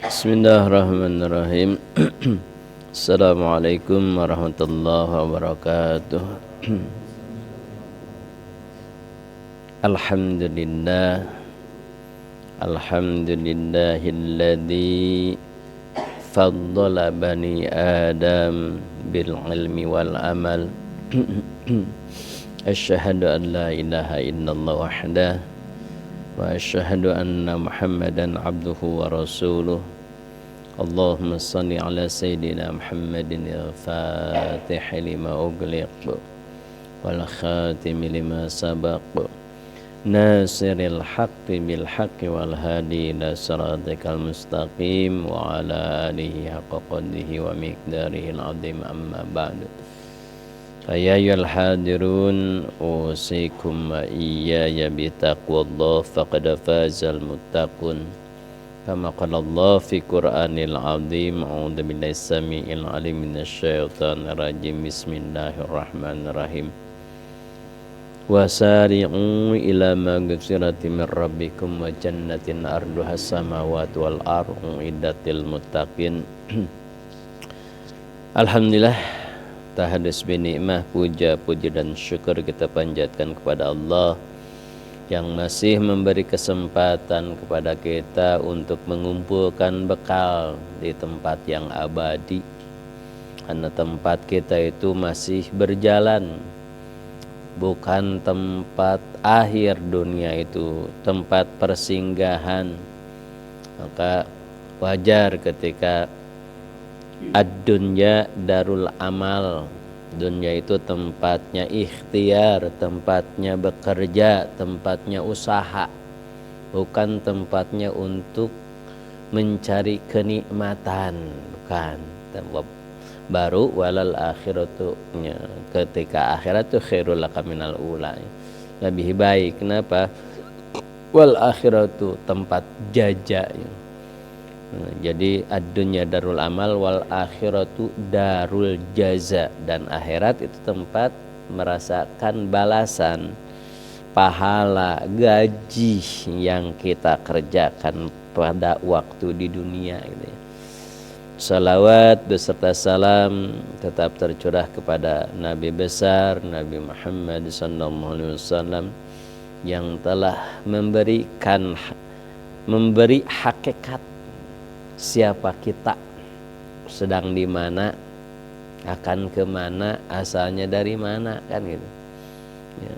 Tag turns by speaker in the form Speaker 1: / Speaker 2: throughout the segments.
Speaker 1: Bismillahirrahmanirrahim. Assalamualaikum warahmatullahi wabarakatuh. Alhamdulillah. Alhamdulillahilladzi faddala bani Adam bil ilmi wal amal. Asyhadu an la ilaha illallah wahdah wa asyhadu anna Muhammadan abduhu wa rasuluh. Allahumma salli ala sayyidina Muhammadin al-fatih lima ughliq wal khatim lima sabaq nasiril haqqi bil haqqi wal hadi ila siratikal mustaqim wa ala alihi haqqa qadrihi wa miqdarihil azim, amma ba'du. Ya ayyuhal hadirun, usikum wa iyaya bitaqwallah faqad fazal muttaqun. Kama qala Allah fi Qur'anil azim. A'udzu billahi samii'il 'alim minasyaitonir rajim. Bismillahirrahmanirrahim. Wasari'u ila maghfiratin min rabbikum wa jannatin arduhas samawati wal ardu iddatil muttaqin. Alhamdulillah, tahadus binikmah, puja, puji dan syukur kita panjatkan kepada Allah yang masih memberi kesempatan kepada kita untuk mengumpulkan bekal di tempat yang abadi. Karena tempat kita itu masih berjalan, bukan tempat akhir dunia itu, tempat persinggahan. Maka wajar ketika ad-dunya darul amal, dunia itu tempatnya ikhtiar, tempatnya bekerja, tempatnya usaha, bukan tempatnya untuk mencari kenikmatan, bukan. Baru walal akhiratu, ketika akhirat itu khairul laka minal ula, lebih baik. Kenapa? Wal akhiratu, tempat jajak. Jadi ad-dunya darul amal wal akhiratu darul jaza, dan akhirat itu tempat merasakan balasan, pahala, gaji yang kita kerjakan pada waktu di dunia gitu ya. Salawat beserta salam tetap tercurah kepada Nabi besar Nabi Muhammad SAW yang telah memberi hakikat siapa kita, sedang di mana, akan kemana, asalnya dari mana, kan gitu ya.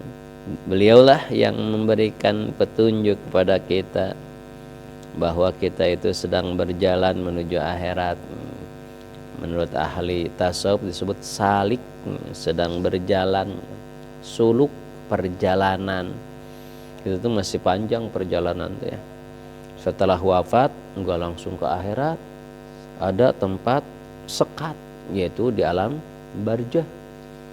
Speaker 1: Beliaulah yang memberikan petunjuk kepada kita bahwa kita itu sedang berjalan menuju akhirat. Menurut ahli tasawuf disebut salik, sedang berjalan, suluk, perjalanan. Itu tuh masih panjang perjalanan tuh ya. Setelah wafat enggak langsung ke akhirat, ada tempat sekat, yaitu di alam barzah,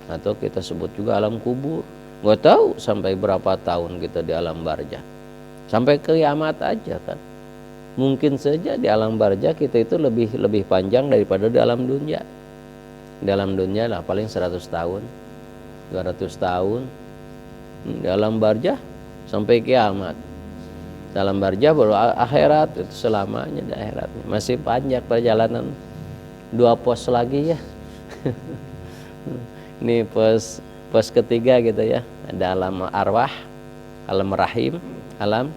Speaker 1: atau kita sebut juga alam kubur. Enggak tahu sampai berapa tahun kita di alam barzah, sampai kiamat aja kan. Mungkin saja di alam barzah kita itu lebih panjang daripada di alam dunia. Di alam dunia lah paling 100 tahun, 200 tahun. Di alam barzah sampai kiamat. Dalam barzah baru akhirat, itu selamanya di akhirat. Masih panjang perjalanan. 2 pos lagi ya. Ini pos ketiga gitu ya. Ada alam arwah, alam rahim, alam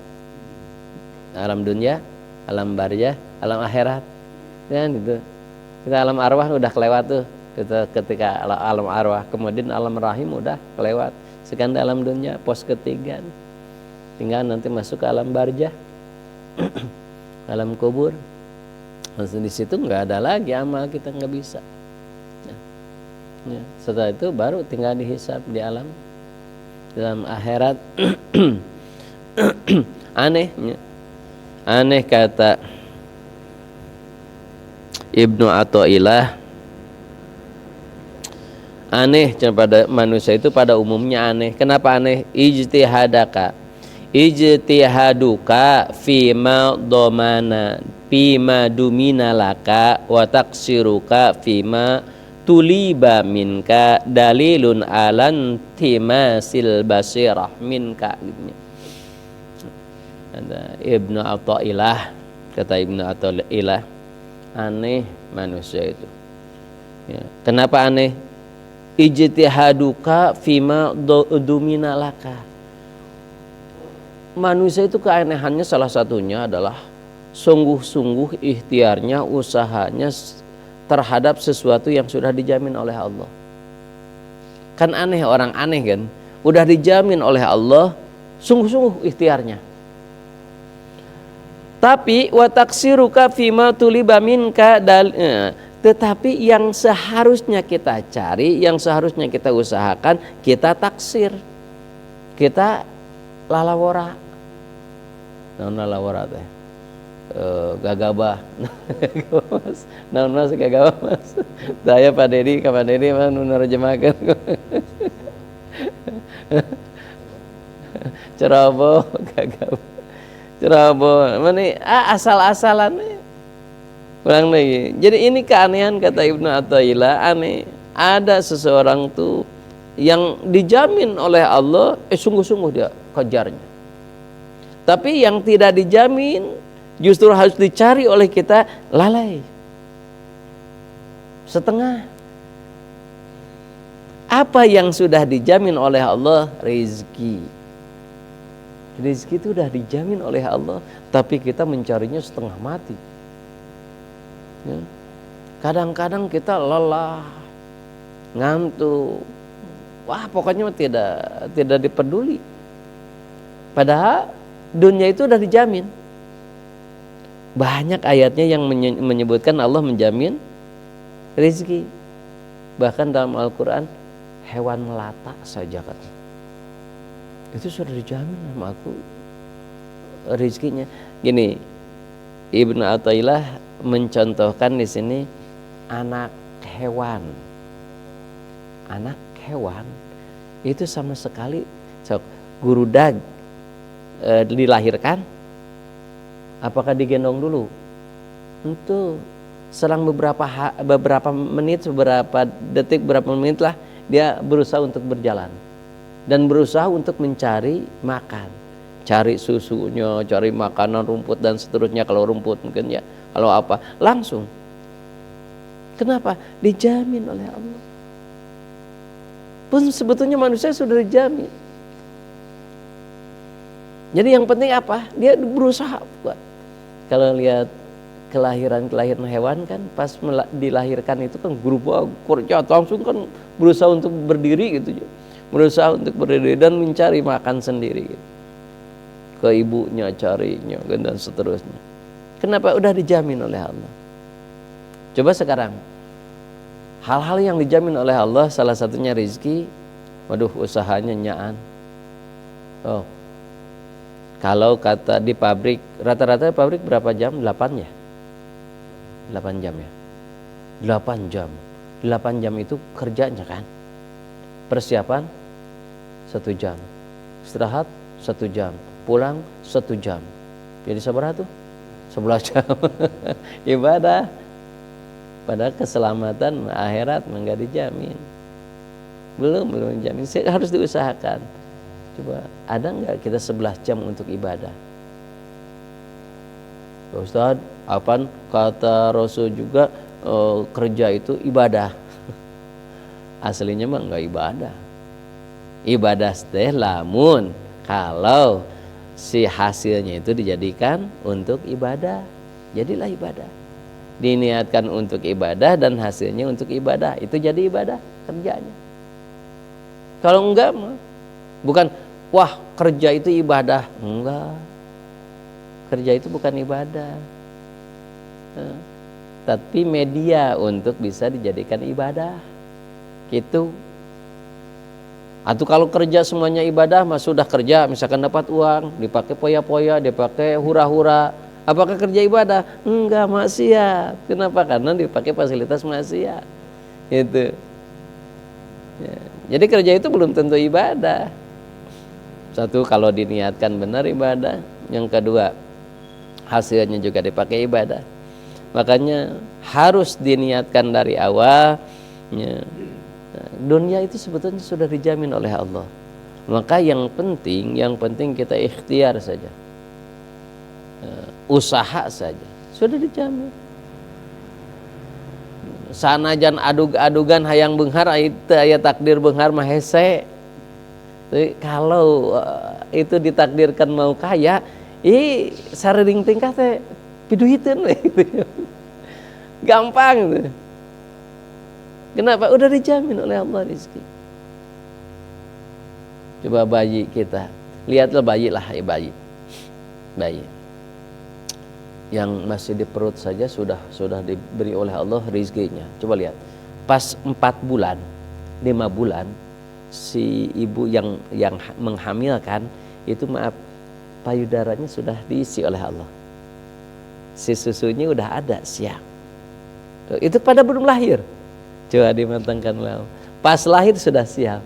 Speaker 1: dunia, alam barzah, alam akhirat. Kan gitu. Kita alam arwah udah kelewat tuh. Kita ketika alam arwah, kemudian alam rahim udah kelewat. Sekarang alam dunia pos ketiga. Tinggal nanti masuk ke alam barzah, alam kubur. Maksud di situ nggak ada lagi amal, kita nggak bisa. Ya. Setelah itu baru tinggal dihisab di alam dalam akhirat. Aneh kata Ibnu Athaillah, aneh pada manusia itu pada umumnya aneh. Kenapa aneh? Ijtihaduka fima dumina laka wa taksiruka fima tuliba minka dalilun alan timasil basirah minka gitu. Ada Ibnu Athaillah, kata Ibnu Athaillah, aneh manusia itu. Ya. Kenapa aneh? Ijtihaduka fima dumina laka. Manusia itu keanehannya salah satunya adalah sungguh-sungguh ikhtiarnya, usahanya terhadap sesuatu yang sudah dijamin oleh Allah. Kan aneh, orang aneh kan, udah dijamin oleh Allah, sungguh-sungguh ikhtiarnya. Tapi wa taksiruka fima tuliba minka tetapi yang seharusnya kita cari, yang seharusnya kita usahakan, kita taksir. Kita lalawara. Naon lalawara teh? Gagabah. Naon mas gagabah mas? Saya Pak Dedi, Pak Dedi mah nu nerjemahkeun. Ceroboh, gagabah. Ceroboh, mana asal-asalan. Ulang lagi. Jadi ini keanehan kata Ibnu Athaillah, aneh. Ada seseorang tuh yang dijamin oleh Allah, sungguh-sungguh dia kejarnya. Tapi yang tidak dijamin justru harus dicari oleh kita, lalai. Setengah. Apa yang sudah dijamin oleh Allah? Rezeki. Rezeki itu sudah dijamin oleh Allah, tapi kita mencarinya setengah mati. Ya. Kadang-kadang kita lelah, ngantuk, wah pokoknya tidak dipeduli. Padahal dunia itu sudah dijamin. Banyak ayatnya yang menyebutkan Allah menjamin rezeki. Bahkan dalam Al-Quran, hewan melata saja kan, itu sudah dijamin sama aku rezekinya. Gini, Ibnu Athaillah mencontohkan di sini anak hewan. Anak hewan itu sama sekali gurudag dilahirkan, apakah digendong dulu? Itu selang beberapa menit, beberapa detik, beberapa menit lah dia berusaha untuk berjalan dan berusaha untuk mencari makan, cari susunya, cari makanan, rumput dan seterusnya. Kalau rumput mungkin ya, kalau apa langsung. Kenapa? Dijamin oleh Allah. Pun sebetulnya manusia sudah dijamin. Jadi yang penting apa? Dia berusaha buat. Kalau lihat kelahiran hewan kan, pas dilahirkan itu kan berubah kerja langsung kan, berusaha untuk berdiri gitu, berusaha untuk berdiri dan mencari makan sendiri gitu. Ke ibunya carinya dan seterusnya. Kenapa? Udah dijamin oleh Allah. Coba sekarang, hal-hal yang dijamin oleh Allah, salah satunya rezeki. Waduh, usahanya nyaan. Oh, kalau kata di pabrik, rata-rata pabrik berapa jam? 8 ya? 8 jam ya? 8 jam. 8 jam itu kerjanya kan? Persiapan 1 jam, istirahat 1 jam, pulang 1 jam. Jadi seberapa tuh? 11 jam. Ibadah. Padahal keselamatan akhirat enggak dijamin. Belum dijamin. Harus diusahakan. Coba, ada enggak kita 11 jam untuk ibadah? Ustaz, apa kata Rasul juga kerja itu ibadah. Aslinya mah enggak ibadah. Ibadah teh lamun kalau si hasilnya itu dijadikan untuk ibadah, jadilah ibadah. Diniatkan untuk ibadah dan hasilnya untuk ibadah, itu jadi ibadah kerjanya. Kalau enggak mah bukan, wah kerja itu ibadah. Enggak, kerja itu bukan ibadah, tapi media untuk bisa dijadikan ibadah gitu. Atau kalau kerja semuanya ibadah, mah sudah kerja, misalkan dapat uang, dipakai poya-poya, dipakai hura-hura, apakah kerja ibadah? Enggak, maksiat. Kenapa? Karena dipakai fasilitas maksiat. Itu. Ya. Jadi kerja itu belum tentu ibadah. Satu, kalau diniatkan benar ibadah. Yang kedua, hasilnya juga dipakai ibadah. Makanya harus diniatkan dari awal. Ya. Dunia itu sebetulnya sudah dijamin oleh Allah. Maka yang penting kita ikhtiar saja. usaha saja sudah dijamin. Sanajan adug-adugan hayang beunghar aya takdir beunghar mah hese. Kalau itu ditakdirkan mau kaya, sareuring tingkah teh piduhiteun we gitu. Gampang tuh. Kenapa? Udah dijamin oleh Allah rezeki. Coba bayi kita, lihatlah bayi lah, bayi yang masih di perut saja sudah diberi oleh Allah rezekinya. Coba lihat, pas 4 bulan 5 bulan si ibu yang menghamilkan itu, maaf, payudaranya sudah diisi oleh Allah, si susunya udah ada siap. Itu pada belum lahir, coba dimatangkan oleh Allah. Pas lahir sudah siap,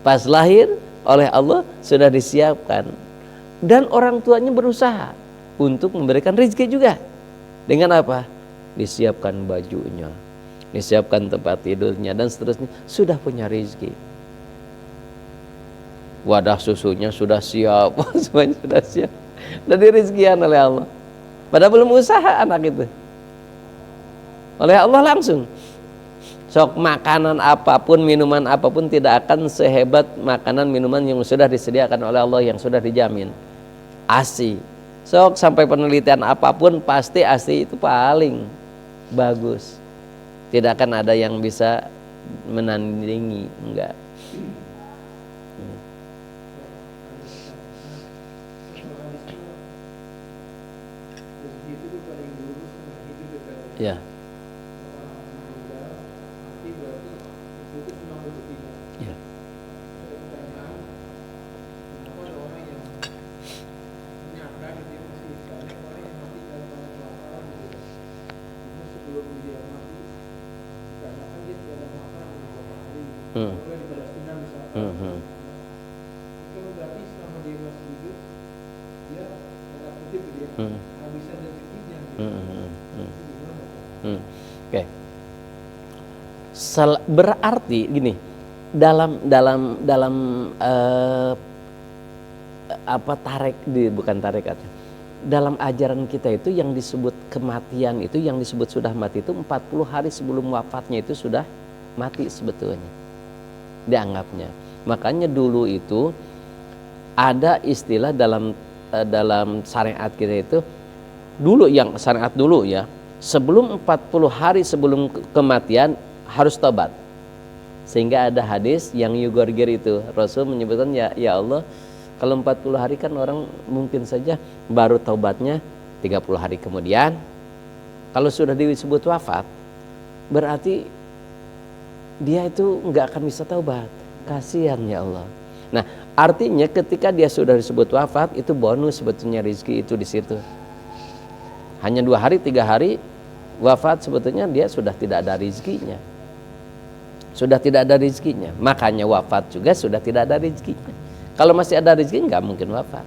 Speaker 1: pas lahir oleh Allah sudah disiapkan. Dan orang tuanya berusaha untuk memberikan rezeki juga. Dengan apa? Disiapkan bajunya, disiapkan tempat tidurnya, dan seterusnya. Sudah punya rezeki. Wadah susunya sudah siap, semuanya sudah siap. Dan direzekikan oleh Allah. Padahal belum usaha anak itu. Oleh Allah langsung. Sok makanan apapun, minuman apapun tidak akan sehebat makanan minuman yang sudah disediakan oleh Allah, yang sudah dijamin. ASI. Sok sampai penelitian apapun pasti ASI itu paling bagus. Tidak akan ada yang bisa menandingi, enggak. Ya. Oke. Berarti gini, dalam bukan tarekat, dalam ajaran kita itu yang disebut kematian itu, yang disebut sudah mati itu 40 hari sebelum wafatnya itu sudah mati sebetulnya dianggapnya. Makanya dulu itu ada istilah dalam syariat kita itu, dulu yang syariat dulu ya, sebelum 40 hari sebelum kematian harus tobat. Sehingga ada hadis yang yugorgir itu, Rasul menyebutkan, ya Allah, kalau 40 hari kan orang mungkin saja baru taubatnya 30 hari kemudian. Kalau sudah disebut wafat, berarti dia itu nggak akan bisa taubat. Kasihan ya Allah. Nah, artinya ketika dia sudah disebut wafat, itu bonus sebetulnya rezeki itu di situ. Hanya 2 hari 3 hari wafat, sebetulnya dia sudah tidak ada rezekinya. Sudah tidak ada rezekinya. Makanya wafat juga sudah tidak ada rezekinya. Kalau masih ada rezeki nggak mungkin wafat.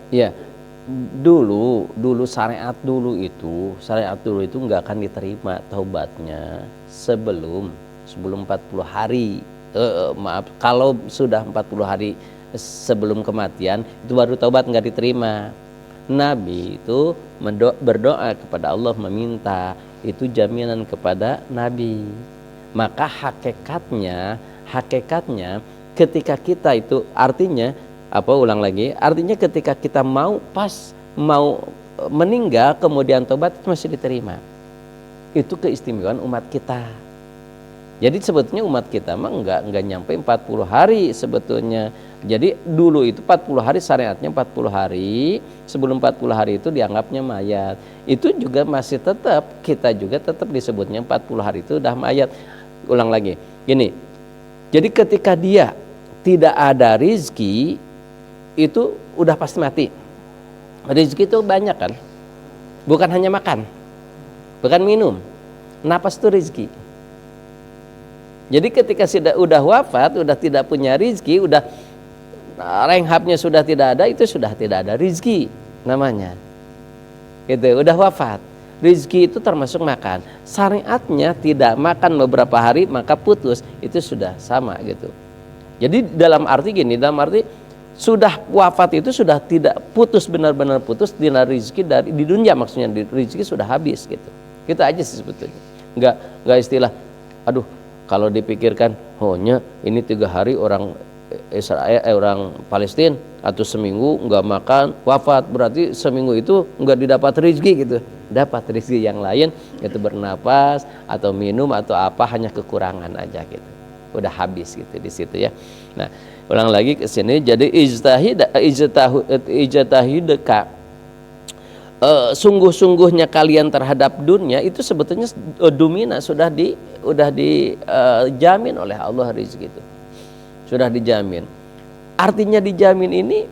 Speaker 1: Ya, dulu syariat dulu itu nggak akan diterima taubatnya sebelum 40 hari. Maaf, kalau sudah 40 hari sebelum kematian itu baru taubat, nggak diterima. Nabi itu berdoa kepada Allah, meminta itu jaminan kepada Nabi. Maka hakikatnya ketika kita itu, artinya Ulang lagi, artinya ketika kita mau meninggal kemudian tobat itu masih diterima. Itu keistimewaan umat kita. Jadi sebetulnya umat kita mah enggak nyampe 40 hari sebetulnya. Jadi dulu itu 40 hari, syariatnya 40 hari, sebelum 40 hari itu dianggapnya mayat. Itu juga masih kita juga tetap disebutnya 40 hari itu udah mayat. Ulang lagi, gini, jadi ketika dia tidak ada rizki, itu udah pasti mati. Rizki itu banyak kan, bukan hanya makan, bukan minum, napas itu rizki. Jadi ketika udah wafat, udah tidak punya rizki, udah renghabnya sudah tidak ada, itu sudah tidak ada rizki namanya. Gitu, udah wafat. Rizki itu termasuk makan. Syariatnya tidak makan beberapa hari maka putus, itu sudah sama gitu. Jadi dalam arti sudah wafat itu sudah tidak putus, benar-benar putus di rizki di dunia, maksudnya di rizki sudah habis gitu. Gitu aja sih sebetulnya. Enggak istilah aduh kalau dipikirkan ini 3 hari orang Israel orang Palestina atau seminggu nggak makan wafat, berarti seminggu itu nggak didapat rezeki gitu. Dapat rezeki yang lain, itu bernapas atau minum atau apa, hanya kekurangan aja gitu, udah habis gitu di situ ya. Nah ulang lagi ke sini, jadi ijtahidka, sungguh-sungguhnya kalian terhadap dunia itu sebetulnya dumina sudah dijamin oleh Allah rezeki itu. Sudah dijamin. Artinya dijamin ini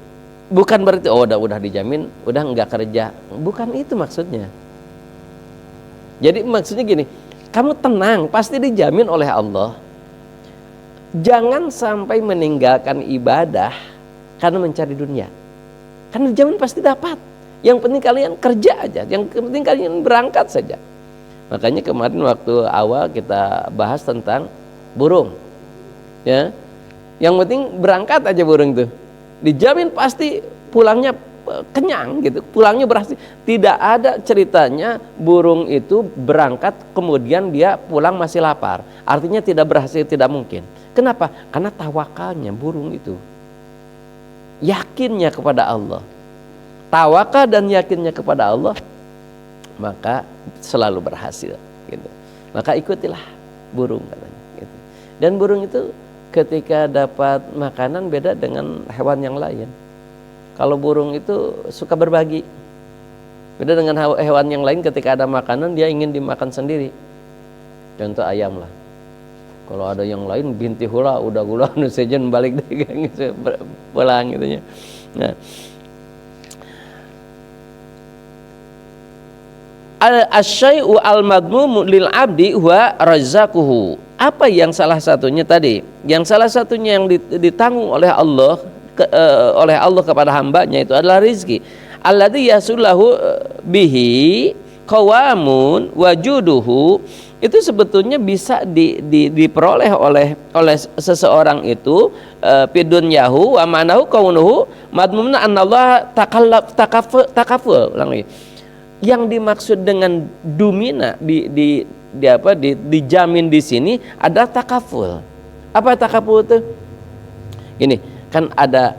Speaker 1: bukan berarti udah dijamin, udah enggak kerja. Bukan itu maksudnya. Jadi maksudnya gini, kamu tenang, pasti dijamin oleh Allah. Jangan sampai meninggalkan ibadah karena mencari dunia. Karena dijamin pasti dapat. Yang penting kalian kerja aja, yang penting kalian berangkat saja. Makanya kemarin waktu awal kita bahas tentang burung. Ya. Yang penting berangkat aja burung itu, dijamin pasti pulangnya kenyang gitu, pulangnya berhasil. Tidak ada ceritanya burung itu berangkat kemudian dia pulang masih lapar, artinya tidak berhasil, tidak mungkin. Kenapa? Karena tawakalnya burung itu, yakinnya kepada Allah, tawakal dan yakinnya kepada Allah, maka selalu berhasil gitu. Maka ikutilah burung katanya gitu. Dan burung itu ketika dapat makanan beda dengan hewan yang lain. Kalau burung itu suka berbagi. Beda dengan hewan yang lain, ketika ada makanan dia ingin dimakan sendiri. Contoh ayam lah. Kalau ada yang lain binti hula udah gula nu sejen balik deh pulang gitu ya. Nah, al-asyai'u al-madmumu lil abdi huwa razzaquhu. Apa yang salah satunya tadi? Yang salah satunya yang ditanggung oleh Allah kepada hambanya itu adalah rizki. Alladzi yasullahu bihi qawamun wajuduhu. Itu sebetulnya bisa diperoleh oleh seseorang itu fidunyahu wa manahu kaunuhu madmumna anallah takaful. Ulang lagi. Yang dimaksud dengan dumina dijamin di sini ada takaful. Apa takaful itu? Ini kan ada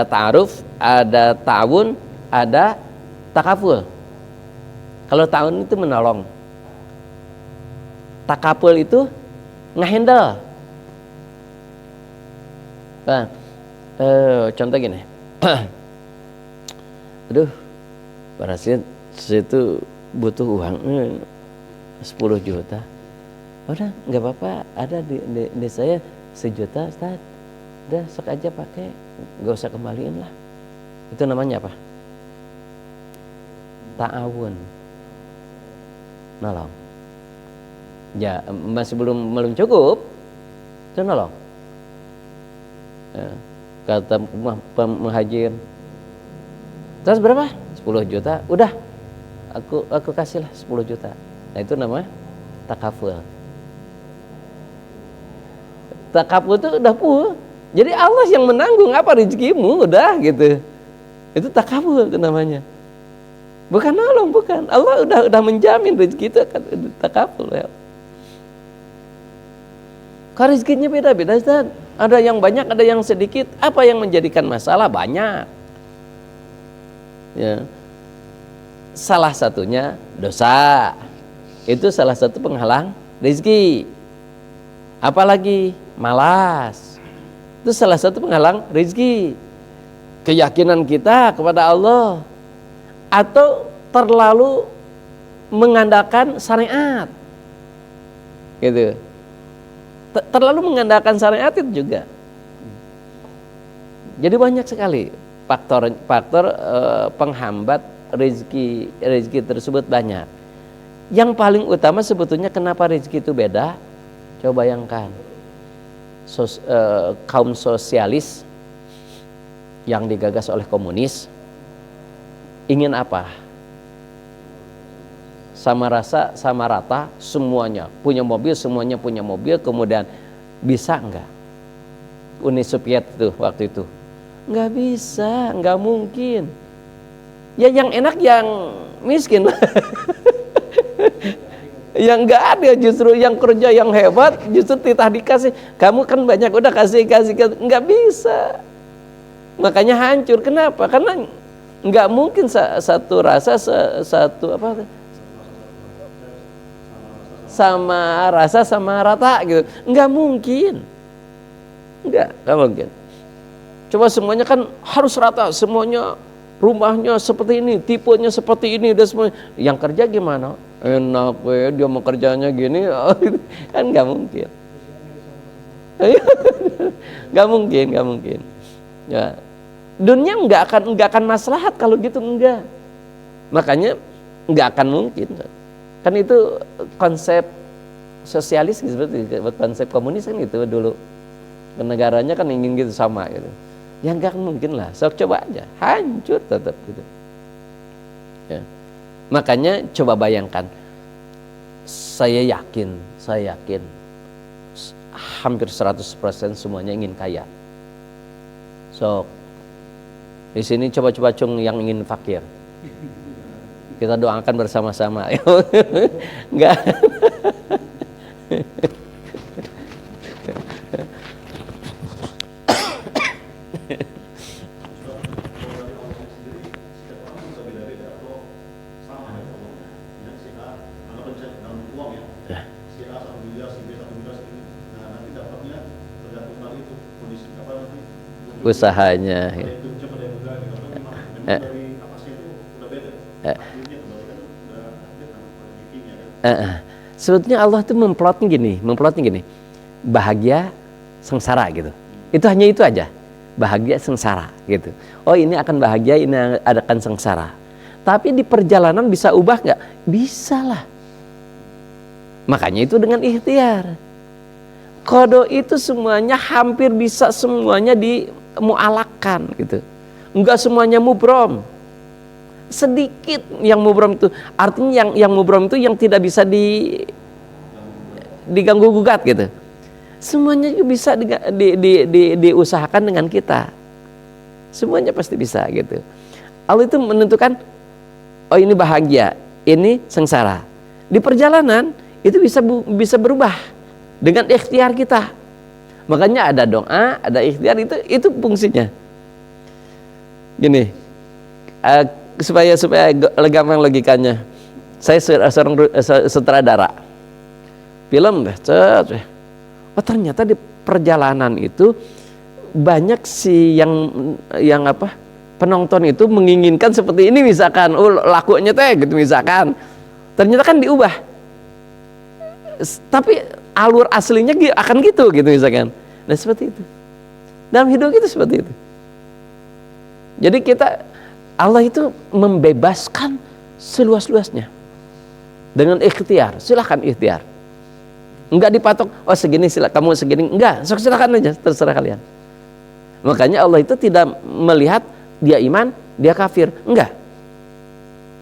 Speaker 1: ta'aruf, ada ta'awun, ada takaful. Kalau ta'awun itu menolong, takaful itu ngehandle. Nah, contoh gini. Aduh, berhasil situ butuh uang 10 juta. Udah nggak apa-apa, ada di saya 1 juta Ustaz. Udah sok aja pakai, nggak usah kembaliin lah. Itu namanya apa? Ta'awun, nolong. Ya masih belum cukup, itu nolong. Ya, kata muhajir, terus berapa? 10 juta. Udah, aku kasihlah 10 juta. Nah itu namanya takaful. Takaful itu udah full. Jadi Allah yang menanggung apa rezekimu, udah gitu. Itu takaful itu namanya. Bukan nolong, bukan. Allah udah menjamin rezeki itu akan takaful ya. Kalau rezekinya beda-beda Ustaz. Ada yang banyak, ada yang sedikit. Apa yang menjadikan masalah? Banyak. Ya. Salah satunya dosa. Itu salah satu penghalang rezeki. Apalagi malas. Itu salah satu penghalang rezeki. Keyakinan kita kepada Allah atau terlalu mengandalkan syariat. Gitu. Terlalu mengandalkan syariat itu juga. Jadi banyak sekali faktor penghambat rezeki tersebut banyak. Yang paling utama sebetulnya kenapa rezeki itu beda? Coba bayangkan. Kaum sosialis yang digagas oleh komunis ingin apa? Sama rasa, sama rata, semuanya punya mobil, semuanya punya mobil, kemudian bisa enggak? Uni Soviet itu waktu itu enggak bisa, enggak mungkin. Ya yang enak yang miskin. Yang enggak ada, justru yang kerja yang hebat justru titah dikasih. Kamu kan banyak udah kasih, enggak bisa. Makanya hancur. Kenapa? Karena enggak mungkin satu rasa satu apa? Sama rasa sama rata gitu. Enggak mungkin. Enggak mungkin. Coba semuanya kan harus rata, semuanya rumahnya seperti ini, tipenya seperti ini dan semuanya. Yang kerja gimana? Enak ya, dia mau kerjanya gini, kan nggak mungkin. Nggak mungkin. Ya. Dunia nggak akan maslahat kalau gitu, enggak. Makanya nggak akan mungkin. Kan itu konsep sosialis seperti konsep komunis kan gitu dulu. Negaranya kan ingin gitu sama gitu. Ya nggak mungkin lah. Sok coba aja, hancur tetap gitu. Ya. Makanya coba bayangkan, saya yakin hampir 100% semuanya ingin kaya. So, di sini coba cung yang ingin fakir. Kita doakan bersama-sama. Enggak. Usahanya. Sebetulnya Allah tuh memplotnya gini, bahagia, sengsara gitu. Itu hanya itu aja, bahagia, sengsara gitu. Oh ini akan bahagia, ini akan sengsara. Tapi di perjalanan bisa ubah nggak? Bisa lah. Makanya itu dengan ikhtiar. Qada itu semuanya hampir bisa semuanya dimualakkan gitu. Enggak semuanya mubrom. Sedikit yang mubrom itu, artinya yang mubrom itu yang tidak bisa diganggu gugat gitu. Semuanya bisa diusahakan dengan kita. Semuanya pasti bisa gitu. Allah itu menentukan, oh ini bahagia, ini sengsara. Di perjalanan itu bisa berubah dengan ikhtiar kita. Makanya ada doa, ada ikhtiar, itu fungsinya. Gini, supaya gampang logikanya. Saya seorang sutradara film, oh ternyata di perjalanan itu banyak sih yang apa, penonton itu menginginkan seperti ini misalkan, lakunya gitu misalkan. Ternyata kan diubah. Tapi alur aslinya akan gitu misalkan. Nah seperti itu. Dalam hidup kita seperti itu. Jadi Allah itu membebaskan seluas-luasnya dengan ikhtiar. Silahkan ikhtiar. Enggak dipatok, oh segini kamu segini, enggak, silakan aja, terserah kalian. Makanya Allah itu tidak melihat dia iman, dia kafir, enggak.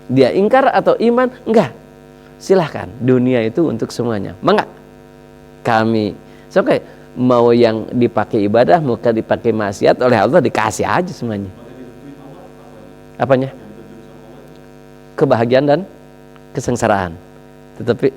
Speaker 1: Dia ingkar atau iman, enggak. Silahkan, dunia itu untuk semuanya. Mangga. Kami, mau yang dipakai ibadah, mau dipakai maksiat, oleh Allah dikasih aja semuanya. Apanya? Kebahagiaan dan kesengsaraan. Tetapi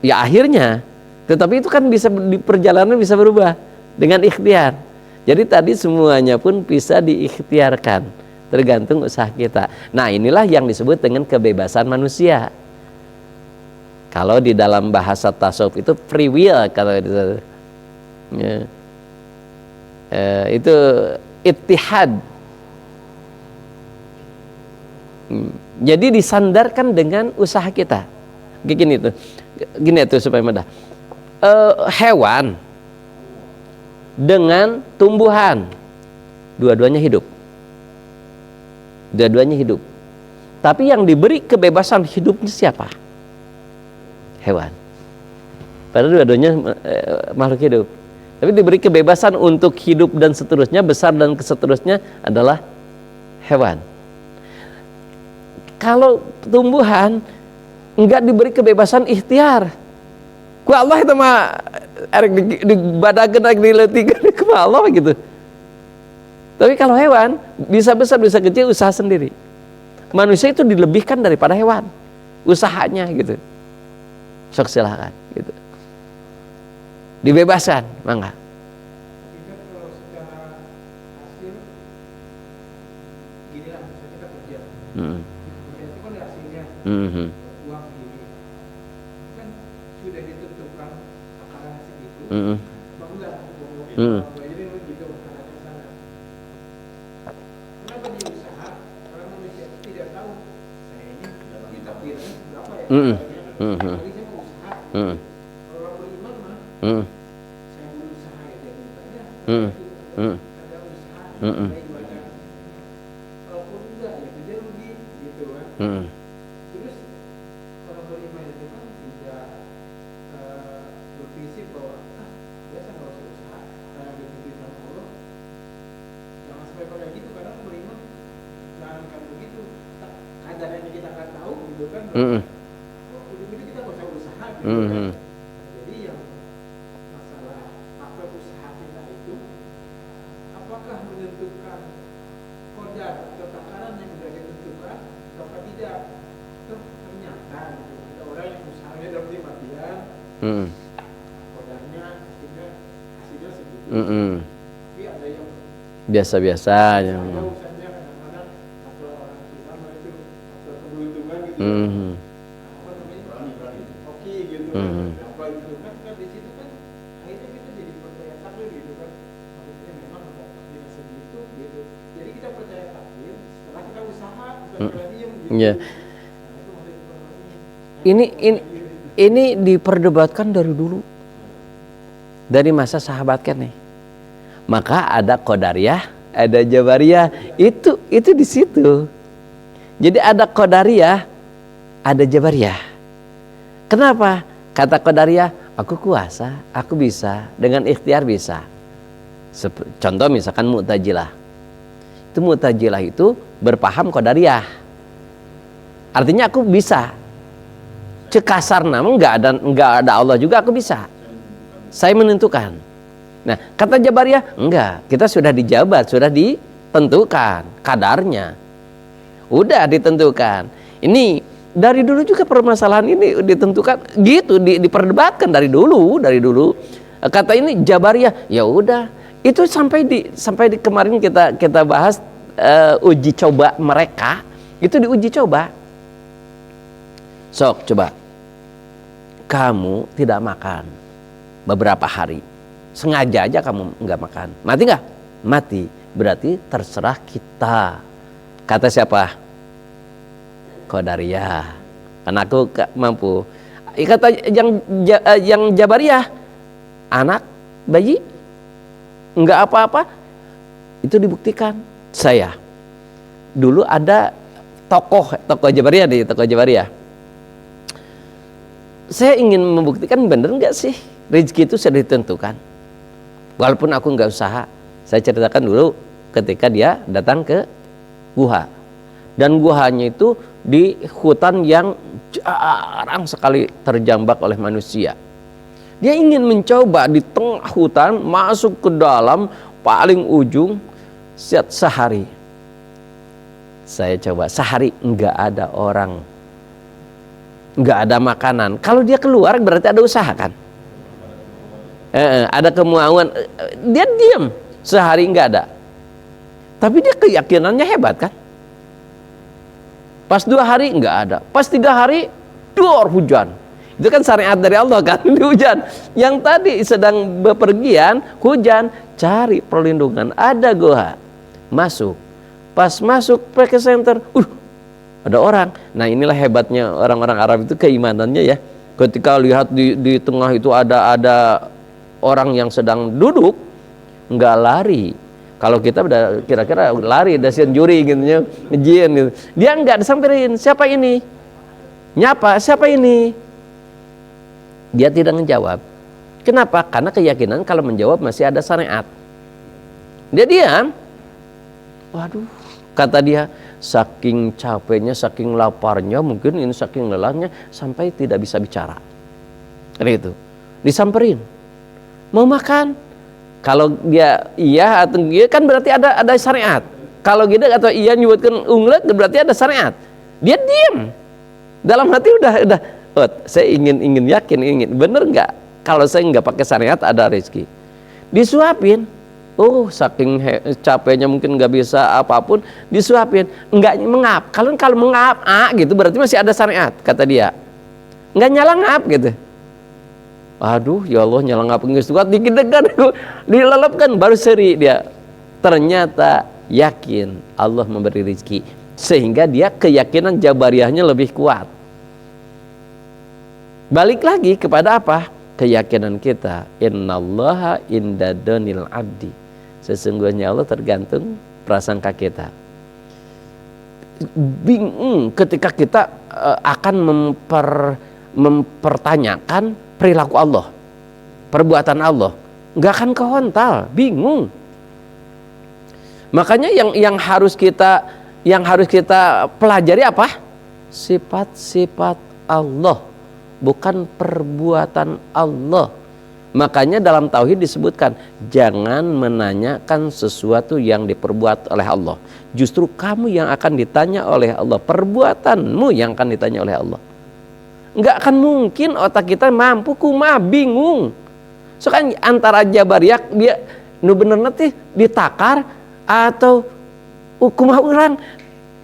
Speaker 1: ya akhirnya Tetapi itu kan bisa di perjalanan bisa berubah dengan ikhtiar. Jadi tadi semuanya pun bisa diikhtiarkan, tergantung usaha kita. Nah, inilah yang disebut dengan kebebasan manusia. Kalau di dalam bahasa tasawuf itu free will, kalau itu, ya. Itu ittihad. Jadi disandarkan dengan usaha kita. Gini itu supaya mudah. Hewan dengan tumbuhan, dua-duanya hidup. Tapi yang diberi kebebasan hidupnya siapa? Hewan. Padahal dua-duanya makhluk hidup. Tapi diberi kebebasan untuk hidup dan seterusnya, besar dan seterusnya adalah hewan. Kalau tumbuhan enggak diberi kebebasan ikhtiar, ku Allah itu mah di badageun rek dileutikan ku Allah gitu. Tapi kalau hewan bisa besar bisa kecil usaha sendiri. Manusia itu dilebihkan daripada hewan usahanya gitu. Sok silakan gitu. Dibebaskan, mangga.
Speaker 2: Kalau secara hasil gini lah, misalnya kita kerja. Itu kan hasilnya uang gini. Kan sudah ditentukan akaran segitu. Apa enggak? Jadi begitu akarannya sana. Kenapa diusaha? Karena manusia itu tidak tahu saya ini kita pilih berapa ya? Jadi saya mau usaha. Kalau beriman mah saya berusaha itu yang ditanya. Ada usaha, ada ibadah. Kalaupun enggak ya kerja rugi gitu kan. Terus kalau beriman itu kan tidak berprinsip bahwa biasa nggak usah usaha karena dituntut sama Allah. Jangan sampai pada gitu, karena beriman jangan begitu. Kadarnya kita nggak tahu gitu kan. Begitu kita nggak usah usaha gitu kan. Jadi yang masalah faktor usaha kita itu apakah menentukan kodar atau takaran yang sudah ditentukan atau tidak? Ternyata ada orang yang usahanya dalam matian, kodarnya hasilnya segitu. Tapi ada yang
Speaker 1: Biasa-biasa aja.
Speaker 2: ada usahanya kadang-kadang faktor orang pertama itu faktor keberuntungan gitu. Apa namanya? Hoki gitu. Apa gitu kan di situ kan akhirnya kita jadi percaya takdir gitu kan. Maksudnya memang tidak segitu gitu. Jadi kita percaya takdir setelah kita usaha, bukan karena diem gitu.
Speaker 1: Yeah. Ini diperdebatkan dari dulu, dari masa sahabat kan nih. Maka ada Qadariyah, ada Jabariyah, itu di situ. Jadi ada Qadariyah, ada Jabariyah. Kenapa? Kata Qadariyah, aku kuasa, aku bisa, dengan ikhtiar bisa. Contoh misalkan Mu'tazilah. Itu Mu'tazilah itu berpaham Qadariyah. Artinya aku bisa. Cekasar namun enggak ada Allah juga aku bisa. Saya menentukan. Nah, kata Jabariyah, enggak, kita sudah dijabat, sudah ditentukan kadarnya. Udah ditentukan. Ini dari dulu juga permasalahan ini ditentukan gitu, diperdebatkan dari dulu. Kata ini Jabariyah, ya udah. Itu sampai di kemarin kita bahas uji coba mereka, itu diuji coba. Sok coba. Kamu tidak makan beberapa hari. Sengaja aja kamu nggak makan. Mati nggak? Mati. Berarti terserah kita. Kata siapa? Qadariyah. Karena aku mampu. Kata yang Jabariyah, anak, bayi, nggak apa-apa. Itu dibuktikan. Saya dulu ada tokoh Jabariyah di tokoh Jabariyah. Saya ingin membuktikan benar nggak sih rezeki itu sudah ditentukan. Walaupun aku nggak usaha. Saya ceritakan dulu ketika dia datang ke guha. Dan guhanya itu di hutan yang jarang sekali terjambak oleh manusia. Dia ingin mencoba di tengah hutan masuk ke dalam paling ujung sehari. Saya coba sehari nggak ada orang, nggak ada makanan. Kalau dia keluar berarti ada usaha kan? ada kemauan, dia diam sehari nggak ada, tapi dia keyakinannya hebat kan. Pas 2 hari nggak ada, pas 3 hari dor hujan. Itu kan syariat dari Allah kan, di hujan. Yang tadi sedang bepergian, hujan, cari perlindungan, ada goa, masuk. Pas masuk ke center, ada orang. Nah inilah hebatnya orang-orang Arab itu keimanannya ya. Ketika lihat di tengah itu ada orang yang sedang duduk, nggak lari. Kalau kita udah kira-kira lari, udah juri gitu ya, ngejien gitu. Dia nggak disamperin, siapa ini? Nyapa, siapa ini? Dia tidak menjawab. Kenapa? Karena keyakinan kalau menjawab masih ada syariat. Dia diam. Waduh, kata dia, saking capeknya, saking laparnya, mungkin ini saking lelahnya sampai tidak bisa bicara. Itu disamperin, mau makan. Kalau dia iya atau iya kan berarti ada syariat. Kalau gitu atau iya nyebutkan unglet berarti ada syariat. Dia diam. Dalam hati udah saya ingin yakin, bener nggak? Kalau saya nggak pakai syariat ada rezeki. Disuapin. Saking capeknya mungkin nggak bisa apapun, disuapin. Nggak mengap. Kalau mengap gitu berarti masih ada syariat, kata dia. Nggak nyala ngap gitu. Aduh ya Allah, nyala ngap geus kuat dikit degan dilelepkan baru seri dia. Ternyata yakin Allah memberi rezeki, sehingga dia keyakinan jabariyahnya lebih kuat. Balik lagi kepada apa? Keyakinan kita, innallaha indadonil abdi. Sesungguhnya Allah tergantung prasangka kita. Bingung ketika kita akan mempertanyakan perilaku Allah, perbuatan Allah, nggak akan kehontal, bingung. Makanya yang harus kita pelajari apa? Sifat-sifat Allah, bukan perbuatan Allah. Makanya dalam tauhid disebutkan jangan menanyakan sesuatu yang diperbuat oleh Allah. Justru kamu yang akan ditanya oleh Allah, perbuatanmu yang akan ditanya oleh Allah. Nggak akan mungkin otak kita mampu, kumah bingung. So kan antara jabariyah dia nu bener nanti ditakar atau kumah orang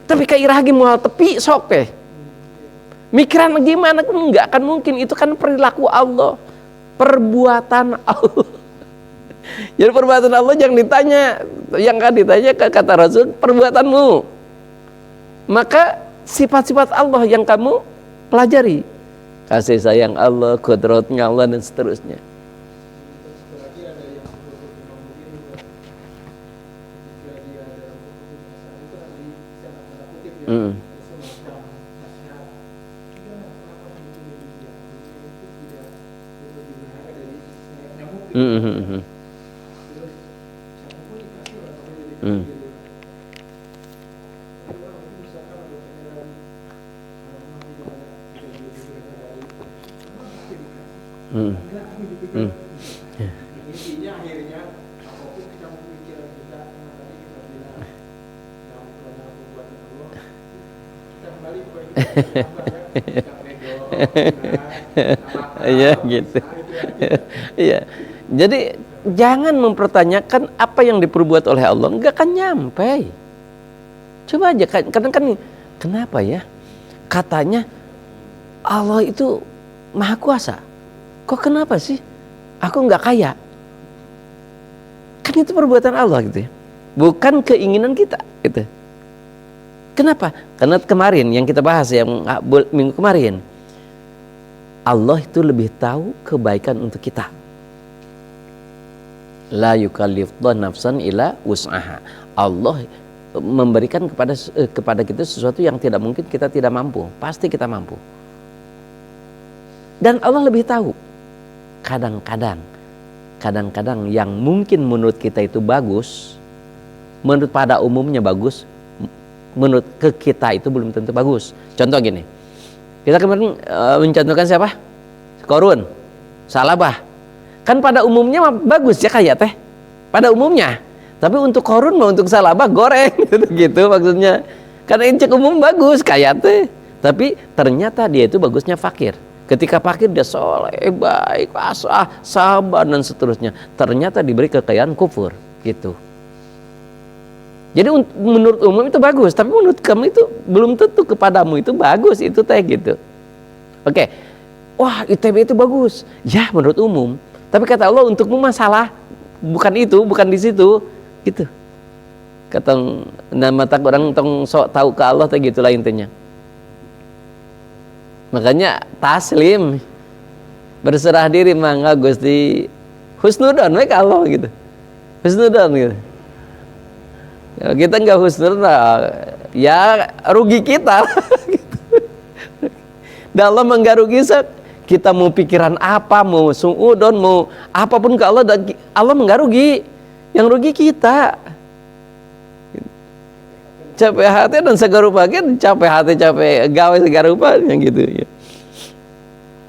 Speaker 1: tapi kairah ge moal tepi sok teh. Mikiran gimana nggak akan mungkin, itu kan perilaku Allah, perbuatan Allah. Jadi perbuatan Allah yang ditanya, yang kan ditanya kata Rasul perbuatanmu. Maka sifat-sifat Allah yang kamu pelajari. Kasih sayang Allah, kudratnya Allah dan seterusnya.
Speaker 2: Intinya akhirnya apapun kita pemikiran kita, tadi kita bilang yang pelajari perbuatan Allah, kita kembali kepada
Speaker 1: Iya gitu. Iya. Jadi jangan mempertanyakan apa yang diperbuat oleh Allah, enggak akan nyampe. Coba aja kadang kan kenapa ya? Katanya Allah itu Maha Kuasa. Kok kenapa sih? Aku nggak kaya. Kan itu perbuatan Allah gitu ya. Bukan keinginan kita gitu. Kenapa? Karena kemarin yang kita bahas yang minggu kemarin, Allah itu lebih tahu kebaikan untuk kita. La yukallifullahu nafsan illa wus'aha. Allah memberikan kepada kita sesuatu yang tidak mungkin kita tidak mampu. Pasti kita mampu. Dan Allah lebih tahu. Kadang-kadang yang mungkin menurut kita itu bagus, menurut pada umumnya bagus, menurut ke kita itu belum tentu bagus. Contoh gini, kita kemarin mencontohkan siapa? Korun, Salabah. Kan pada umumnya bagus ya kayak teh, pada umumnya. Tapi untuk Korun mau untuk Salabah goreng gitu maksudnya. Karena incek umum bagus kayak teh, tapi ternyata dia itu bagusnya fakir. Ketika fakir dia soleh, baik, sabar dan seterusnya. Ternyata diberi kekayaan kufur, gitu. Jadi menurut umum itu bagus, tapi menurut kamu itu belum tentu kepadamu itu bagus, itu teh gitu. Oke, wah ITB itu bagus, ya menurut umum. Tapi kata Allah untukmu masalah, bukan itu, bukan di situ, gitu. Kata nama tak orang tong sok tahu ke Allah teh gitulah intinya. Makanya taslim, berserah diri mangga Gusti, husnudon we ka Allah gitu, husnudon gitu. Kalau kita nggak husnudon, ya rugi kita. Gitu. Dan Allah enggak rugi, kita mau pikiran apa, mau suudon, mau apapun ke Allah, dan Allah enggak rugi, yang rugi kita. Capek hati dan segarupa kan, capek hati capek gawe segarupa yang gitu ya.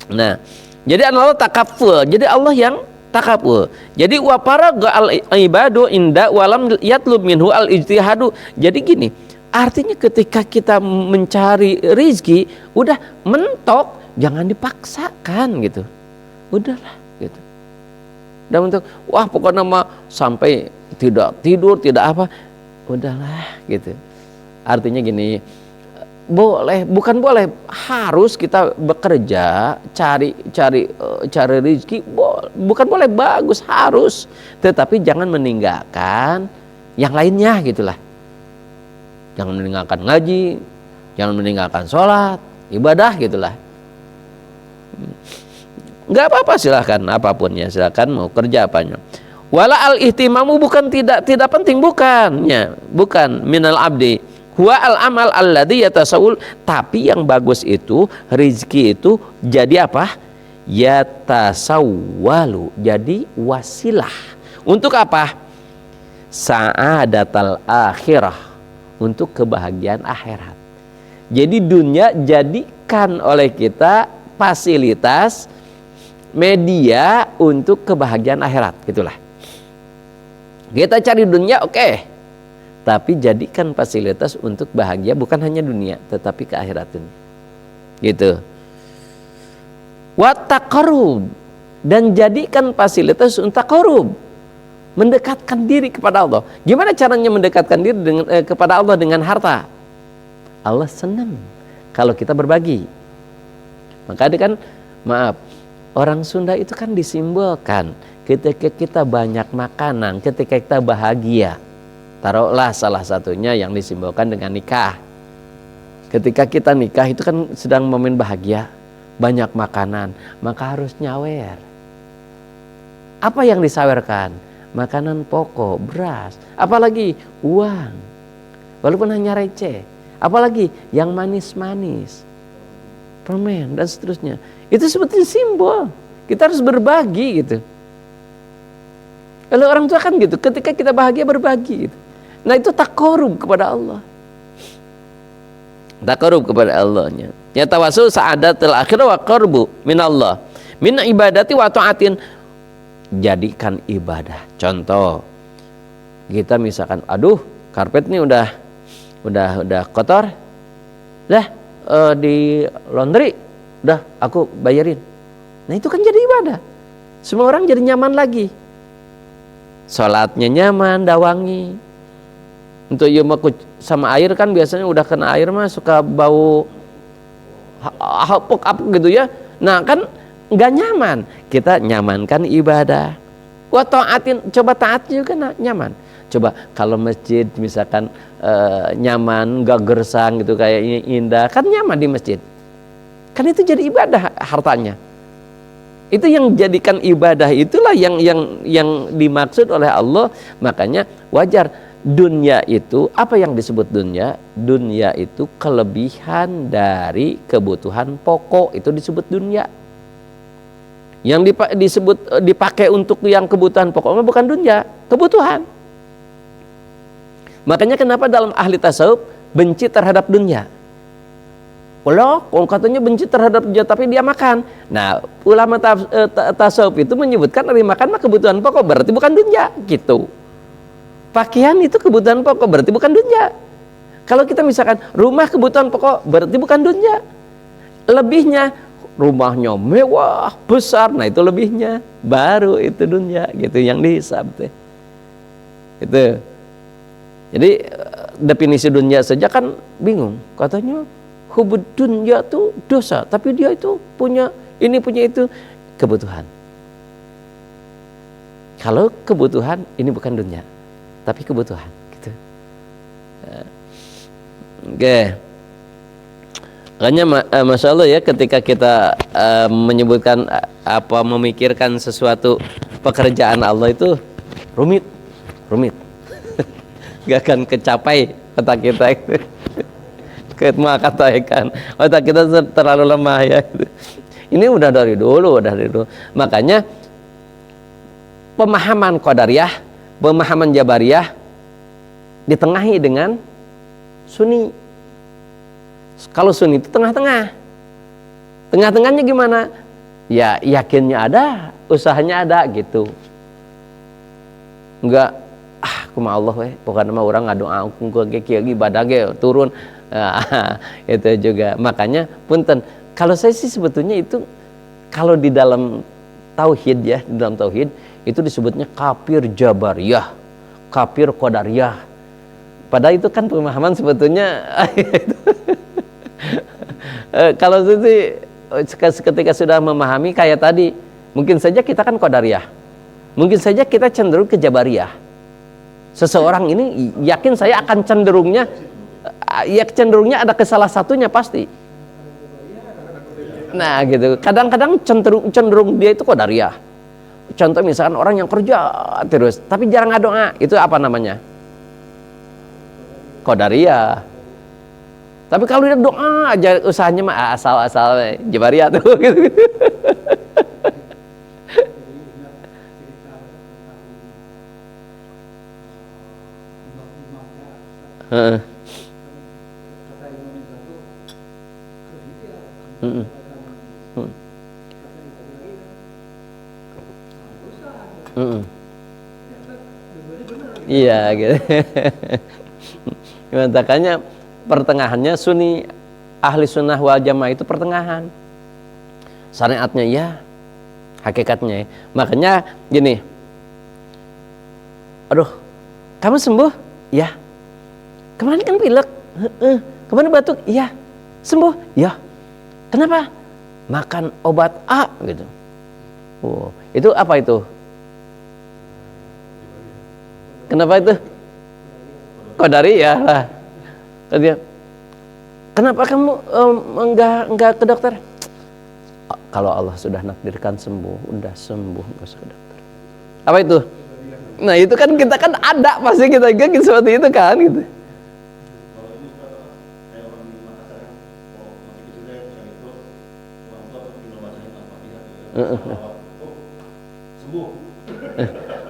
Speaker 1: Nah, jadi Allah takaful, jadi Allah yang takaful. Jadi wa faraga al ibadu inda walam yatlub minhu al ijtihadu. Jadi gini, artinya ketika kita mencari rizki, udah mentok, jangan dipaksakan gitu. Udahlah gitu. Dan untuk wah pokoknya mah sampai tidak tidur, tidak apa, udahlah gitu. Artinya gini, boleh, bukan boleh, harus kita bekerja cari rezeki, bukan boleh, bagus, harus, tetapi jangan meninggalkan yang lainnya gitulah. Jangan meninggalkan ngaji, jangan meninggalkan sholat, ibadah gitulah. Nggak apa-apa, silahkan apapun ya, silahkan mau kerja apanya. Wala al ihtimamu, bukan tidak penting, bukannya, bukan minal abdi. Huwa al amal alladhi yatasawul, tapi yang bagus itu rizki itu jadi apa? Yatasawwalu, jadi wasilah. Untuk apa? Sa'adatal akhirah, untuk kebahagiaan akhirat. Jadi dunia jadikan oleh kita fasilitas media untuk kebahagiaan akhirat, gitulah. Kita cari dunia, oke. Tapi jadikan fasilitas untuk bahagia bukan hanya dunia, tetapi ke akhirat ini. Gitu. Wa taqarrub, dan jadikan fasilitas untuk taqarrub, mendekatkan diri kepada Allah. Gimana caranya mendekatkan diri kepada Allah dengan harta? Allah senang kalau kita berbagi. Maka dia kan, maaf, orang Sunda itu kan disimbolkan ketika kita banyak makanan, ketika kita bahagia. Taruhlah salah satunya yang disimbolkan dengan nikah. Ketika kita nikah itu kan sedang momen bahagia, banyak makanan, maka harus nyawer. Apa yang disawerkan? Makanan pokok, beras, apalagi uang, walaupun hanya receh, apalagi yang manis-manis, permen dan seterusnya. Itu sebetulnya simbol. Kita harus berbagi gitu. Kalau orang tua kan gitu, ketika kita bahagia berbagi gitu. Nah itu taqarrub kepada Allah. Taqarrub kepada Allahnya. Ya tawasul sa'adatul akhirah wa qarbu minallah. Min ibadati wa ta'atin. Jadikan ibadah. Contoh, kita misalkan, aduh, karpet nih udah kotor. Dah di laundry, udah aku bayarin. Nah itu kan jadi ibadah. Semua orang jadi nyaman lagi. Sholatnya nyaman, dah wangi. Untuk sama air kan biasanya udah kena air mah suka bau hapuk gitu ya. Nah kan nggak nyaman. Kita nyamankan ibadah. Wah taatin, coba taat juga nyaman. Coba kalau masjid misalkan nyaman, gak gersang gitu, kayaknya indah, kan nyaman di masjid. Kan itu jadi ibadah hartanya. Itu yang jadikan ibadah, itulah yang dimaksud oleh Allah. Makanya wajar. Dunia itu, apa yang disebut dunia? Dunia itu kelebihan dari kebutuhan pokok, itu disebut dunia. Yang dipakai untuk yang kebutuhan pokoknya bukan dunia, kebutuhan. Makanya kenapa dalam ahli tasawuf benci terhadap dunia? Allah katanya benci terhadap dunia tapi dia makan. Nah ulama tasawuf itu menyebutkan dari makan mah kebutuhan pokok, berarti bukan dunia gitu. Pakaian itu kebutuhan pokok, berarti bukan dunia. Kalau kita misalkan rumah kebutuhan pokok, berarti bukan dunia. Lebihnya rumahnya mewah, besar, nah itu lebihnya, baru itu dunia gitu yang dihisab teh. Itu. Jadi definisi dunia saja kan bingung. Katanya hubud dunya itu dosa, tapi dia itu punya ini punya itu, kebutuhan. Kalau kebutuhan ini bukan dunia, tapi kebutuhan gitu. Oke. Makanya Masya Allah ya, ketika kita menyebutkan apa, memikirkan sesuatu pekerjaan Allah itu rumit gak akan kecapai otak kita itu. Kita katakan otak kita terlalu lemah ya. Ini udah dari dulu. Makanya pemahaman Qadariyah, pemahaman Jabariyah ditengahi dengan Sunni. Kalau Sunni itu tengah-tengah. Tengah-tengahnya gimana? Ya yakinnya ada, usahanya ada gitu. Enggak kumaha Allah we, pokoknya mah urang ngadoa ke kieu ibadah ge turun. Itu juga. Makanya punten, kalau saya sih sebetulnya itu kalau di dalam tauhid ya, di dalam tauhid itu disebutnya kafir Jabariyah, kafir Qadariyah. Padahal itu kan pemahaman sebetulnya kalau sih ketika sudah memahami kayak tadi, mungkin saja kita kan Qadariyah, mungkin saja kita cenderung ke Jabariyah. Seseorang ini yakin saya akan cenderungnya, ya cenderungnya ada ke salah satunya pasti. Nah gitu, kadang-kadang cenderung dia itu Qadariyah. Contoh misalkan orang yang kerja terus tapi jarang ngadoa, itu apa namanya? Qadariyah. Tapi kalau dia doa aja usahanya mah asal-asal Jabariyah tuh gitu. Iya gitu. Makanya pertengahannya Sunni, ahli sunnah wal jamaah itu pertengahan. Syariatnya ya, hakikatnya ya. Makanya gini, aduh kamu sembuh? Ya. Kemarin kan pilek, kemarin batuk, iya. Sembuh, ya. Kenapa? Makan obat A gitu. Oh, itu apa itu? Kenapa itu? Qadariyah lah. Dia, kenapa kamu enggak ke dokter? Kalau Allah sudah nakdirkan sembuh, udah sembuh, enggak usah ke dokter. Apa itu? Nah itu kan kita kan ada pasti kita seperti itu kan gitu.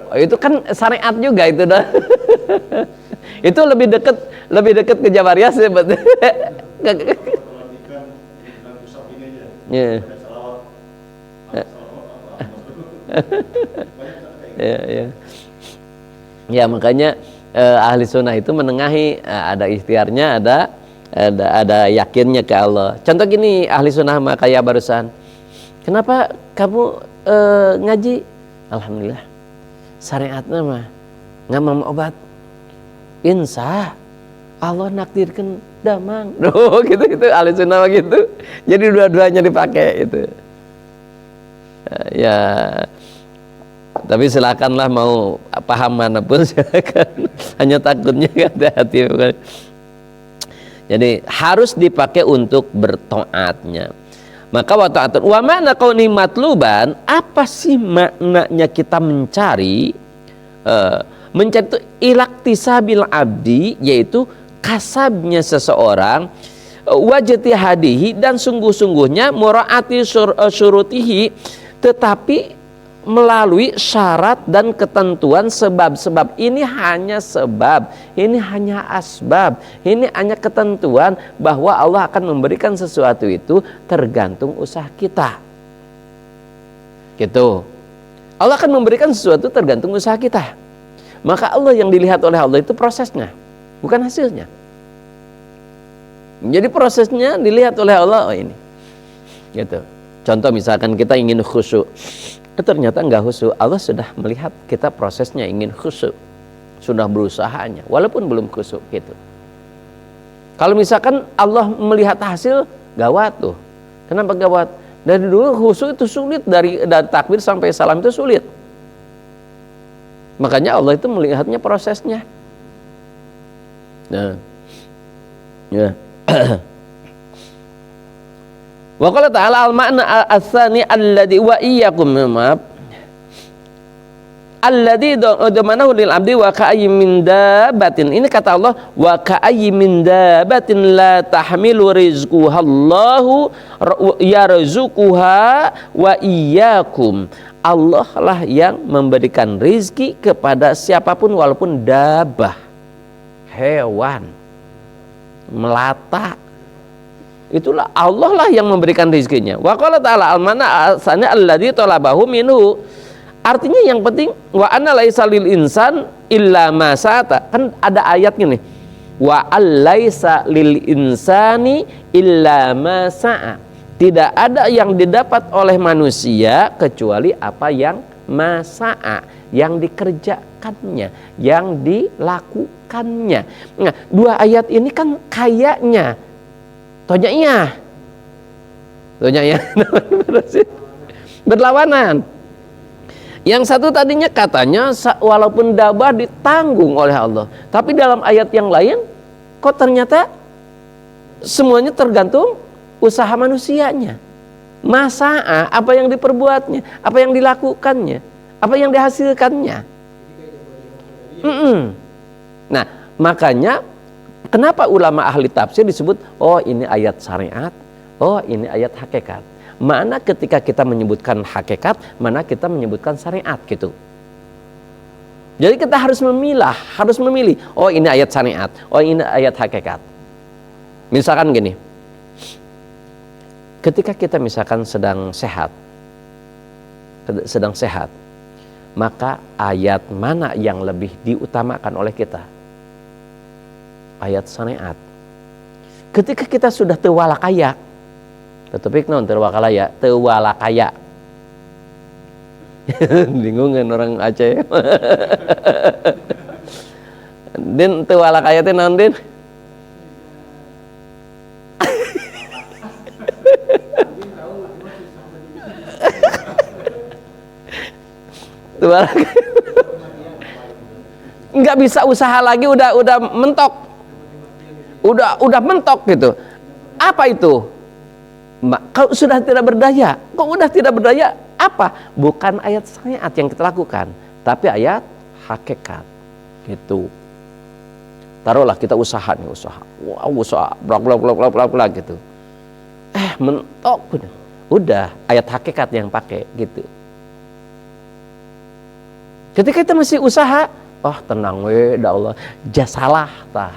Speaker 1: Oh, itu kan syariat juga itu dah. Itu lebih dekat ke Jabariyah sih betul. Ya makanya ahli sunnah itu menengahi, ada ikhtiarnya, ada yakinnya ke Allah. Contoh gini, ahli sunnah mah kayak barusan, kenapa kamu ngaji? Alhamdulillah syariatnya mah ngamam obat insya Allah nakdirkan damang. Gitu ahli sunnah gitu. Jadi dua-duanya dipakai itu. Ya tapi silakanlah mau paham manapun silakan. Hanya takutnya hati-hati. Jadi harus dipakai untuk bertaatnya. Maka wa ta'atun wa ma'na qauni matluban, apa sih maknanya kita mencari? Mencari itu ilaktisabil abdi, yaitu kasabnya seseorang, wajtihadihi, dan sungguh-sungguhnya muraati syurutihi, tetapi melalui syarat dan ketentuan sebab-sebab. Ini hanya sebab, ini hanya asbab, ini hanya ketentuan bahwa Allah akan memberikan sesuatu itu tergantung usaha kita. Gitu. Allah akan memberikan sesuatu tergantung usaha kita. Maka Allah yang dilihat oleh Allah itu prosesnya, bukan hasilnya. Jadi prosesnya dilihat oleh Allah, oh ini. Gitu. Contoh misalkan kita ingin khusyuk, ternyata enggak khusyuk. Allah sudah melihat kita prosesnya ingin khusyuk, sudah berusahanya walaupun belum khusyuk gitu. Kalau misalkan Allah melihat hasil, gawat tuh. Kenapa gawat? Dari dulu khusyuk itu sulit, dari takbir sampai salam itu sulit. Makanya Allah itu melihatnya prosesnya. Nah, ya. Wa qala ta'ala al-ma'na al-tsani alladhi wa iyyakum, maaf, alladzi damanahu lil abdi wa ka'ayyin min dabbatin. Ini kata Allah, wa ka'ayyin min dabbatin la tahmilu rizquha Allahu yarzuquha wa iyyakum. Allah lah yang memberikan rizki kepada siapapun walaupun dabah, hewan, melata. Itulah Allah lah yang memberikan rizkinya. Wa qala ta'ala al-mana asana alladzi talabahu minhu. Artinya yang penting wa anna laisa lil insan illa ma sa'ata. Kan ada ayatnya nih. Wa allaisa lil insani illa ma sa'a. Tidak ada yang didapat oleh manusia kecuali apa yang masa'a, yang dikerjakannya, yang dilakukannya. Nah, dua ayat ini kan kayaknya berlawanan. Yang satu tadinya katanya walaupun dabah ditanggung oleh Allah, tapi dalam ayat yang lain kok ternyata semuanya tergantung usaha manusianya. Masa'a, apa yang diperbuatnya, apa yang dilakukannya, apa yang dihasilkannya. Nah, makanya kenapa ulama ahli tafsir disebut, oh ini ayat syariat, oh ini ayat hakikat. Mana ketika kita menyebutkan hakikat, mana kita menyebutkan syariat gitu. Jadi kita harus memilih. Oh ini ayat syariat, oh ini ayat hakikat. Misalkan gini, ketika kita misalkan sedang sehat, maka ayat mana yang lebih diutamakan oleh kita? Ayat syariat. Ketika kita sudah tewalakaya, tetapi non terwakalaya, tewalakaya. Bingung kan orang Aceh. Din tewalakaya teh naon din? Tewalakaya. Nggak bisa usaha lagi, udah mentok. Udah mentok gitu. Apa itu? Kalau sudah tidak berdaya, kok udah tidak berdaya, apa? Bukan ayat syariat yang kita lakukan, tapi ayat hakikat gitu. Taruhlah kita usaha, bla gitu. Mentok udah ayat hakikat yang pakai gitu. Ketika kita masih usaha, tenang dah Allah, jasalah tah.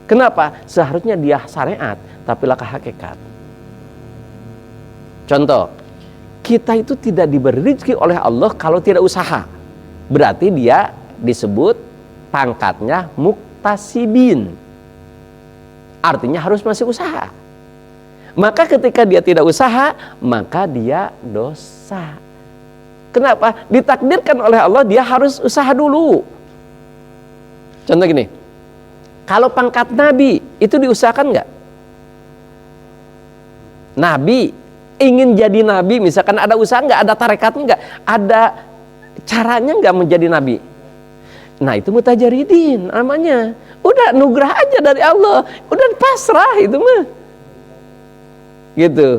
Speaker 1: Kenapa? Seharusnya dia syariat, tapi laka hakikat. Contoh, kita itu tidak diberi rezeki oleh Allah kalau tidak usaha. Berarti dia disebut pangkatnya muktasibin. Artinya harus masih usaha. Maka ketika dia tidak usaha, maka dia dosa. Kenapa? Ditakdirkan oleh Allah dia harus usaha dulu. Contoh gini, kalau pangkat nabi itu diusahakan nggak? Nabi ingin jadi nabi, misalkan ada usaha nggak, ada tarekatnya nggak, ada caranya nggak menjadi nabi? Nah itu mutajaridin namanya. Udah nugrah aja dari Allah, udah pasrah itu mah. Gitu.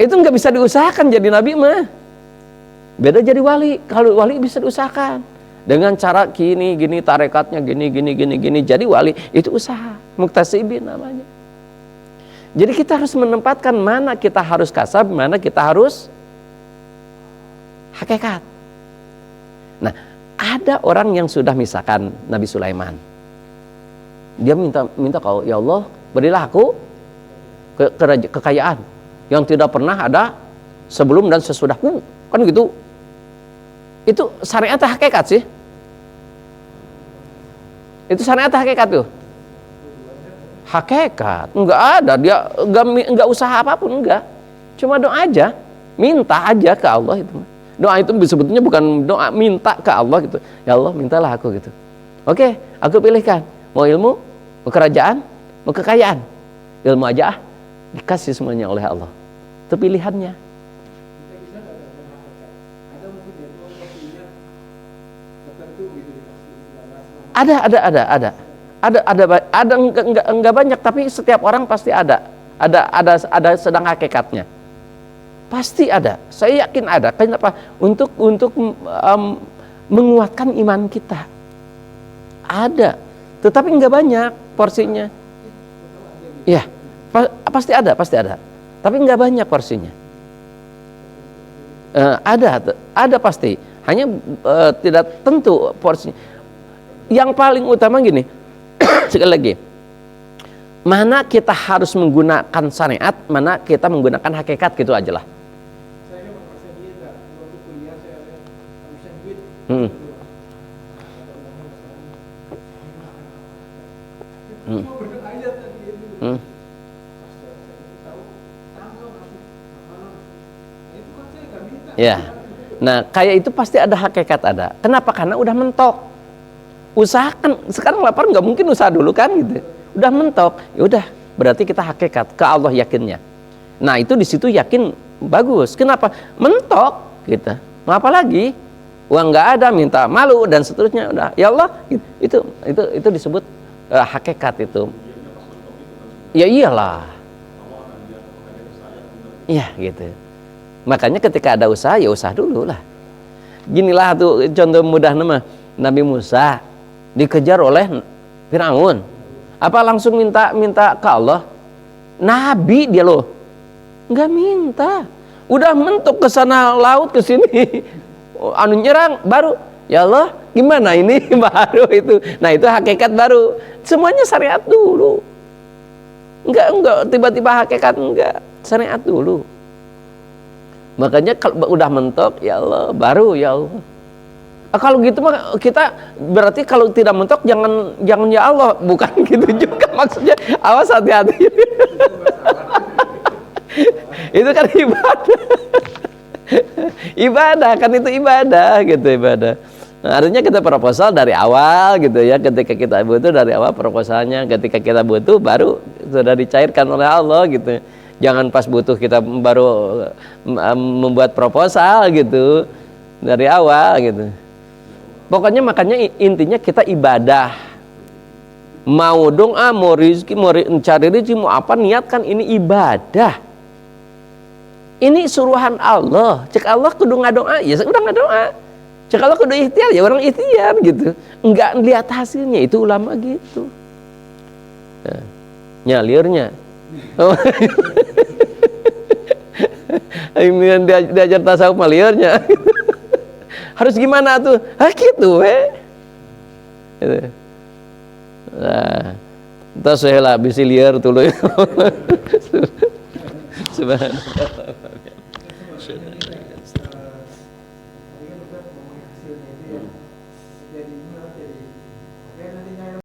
Speaker 1: Itu nggak bisa diusahakan jadi nabi mah. Beda jadi wali. Kalau wali bisa diusahakan dengan cara gini tarekatnya gini. Jadi wali itu usaha, muktasibin namanya. Jadi kita harus menempatkan mana kita harus kasab, mana kita harus hakikat. Nah, ada orang yang sudah misalkan Nabi Sulaiman, dia minta kau, ya Allah berilah aku kekayaan yang tidak pernah ada sebelum dan sesudahku, kan gitu. Itu syariat atau hakikat sih? Itu syariat atau hakikat tuh? Hakikat, enggak ada, dia enggak usaha apapun, enggak. Cuma doa aja, minta aja ke Allah itu. Doa itu sebetulnya bukan doa, minta ke Allah gitu. Ya Allah, mintalah aku gitu. Oke, aku pilihkan. Mau ilmu, mau kerajaan, mau kekayaan. Ilmu aja dikasih semuanya oleh Allah. Itu pilihannya.
Speaker 2: Kita bisa nggak dapat hakikat? Ada mungkin dia tuh waktunya tertentu gitu
Speaker 1: Ada enggak banyak, tapi setiap orang pasti ada sedang hakikatnya. Pasti ada. Saya yakin ada. Kenapa? Untuk menguatkan iman kita. Ada. Tetapi enggak banyak porsinya. Ya, pasti ada. Tapi enggak banyak porsinya. Ada pasti. Hanya tidak tentu porsinya. Yang paling utama gini, sekali lagi, mana kita harus menggunakan syariat, mana kita menggunakan hakikat, gitu aja lah.
Speaker 2: Saya kan merasa dia nggak waktu kuliah saya habisan duit. Cuma bener aja tadi itu. Pas saya tahu tanggal masuk makanan. Itu kan saya nggak minta.
Speaker 1: Ya, nah kayak itu pasti ada hakikat ada. Kenapa? Karena udah mentok. Usahakan, sekarang lapar nggak mungkin usaha dulu kan gitu. Udah mentok, ya udah berarti kita hakikat ke Allah yakinnya. Nah itu di situ yakin bagus. Kenapa? Mentok kita. Mau apa lagi? Uang nggak ada, minta malu dan seterusnya. Udah, ya Allah, itu disebut hakikat itu. Ya iyalah. Iya gitu. Makanya ketika ada usaha ya usaha dulu lah. Ginilah tuh contoh mudah nama Nabi Musa dikejar oleh Firaun. Apa langsung minta ke Allah? Nabi dia loh, nggak minta. Udah mentok ke sana laut ke sini, anu nyerang baru. Ya Allah, gimana ini baru itu. Nah itu hakikat baru. Semuanya syariat dulu. Enggak tiba-tiba hakikat enggak. Syariat dulu. Makanya kalau udah mentok, ya Allah, baru ya Allah. Kalau gitu mah kita berarti kalau tidak mentok jangan ya Allah, bukan gitu juga maksudnya. Awas hati-hati. Itu kan ibadah. Ibadah kan itu ibadah gitu, ibadah. Nah, artinya kita proposal dari awal gitu ya. Ketika kita butuh dari awal proposalnya, ketika kita butuh baru sudah dicairkan oleh Allah gitu. Jangan pas butuh kita baru membuat proposal gitu dari awal gitu. Pokoknya makanya intinya kita ibadah. Mau doa, mau rezeki, mau cari rezeki, mau apa, niatkan ini ibadah. Ini suruhan Allah. Cek Allah kudu ngadoa, ya udah ngadoa. Cek Allah kudu ikhtiar, ya orang ikhtiar gitu. Enggak lihat hasilnya, itu ulama gitu. Nah, nyalirnya. Ini diajar tasawuf malirnya. Harus gimana tuh? Gitu gitu. Nah, entah saya lah bisa liar tuh loh. Subhanallah.
Speaker 2: Tadi kan kita ngomongin hasilnya itu ya.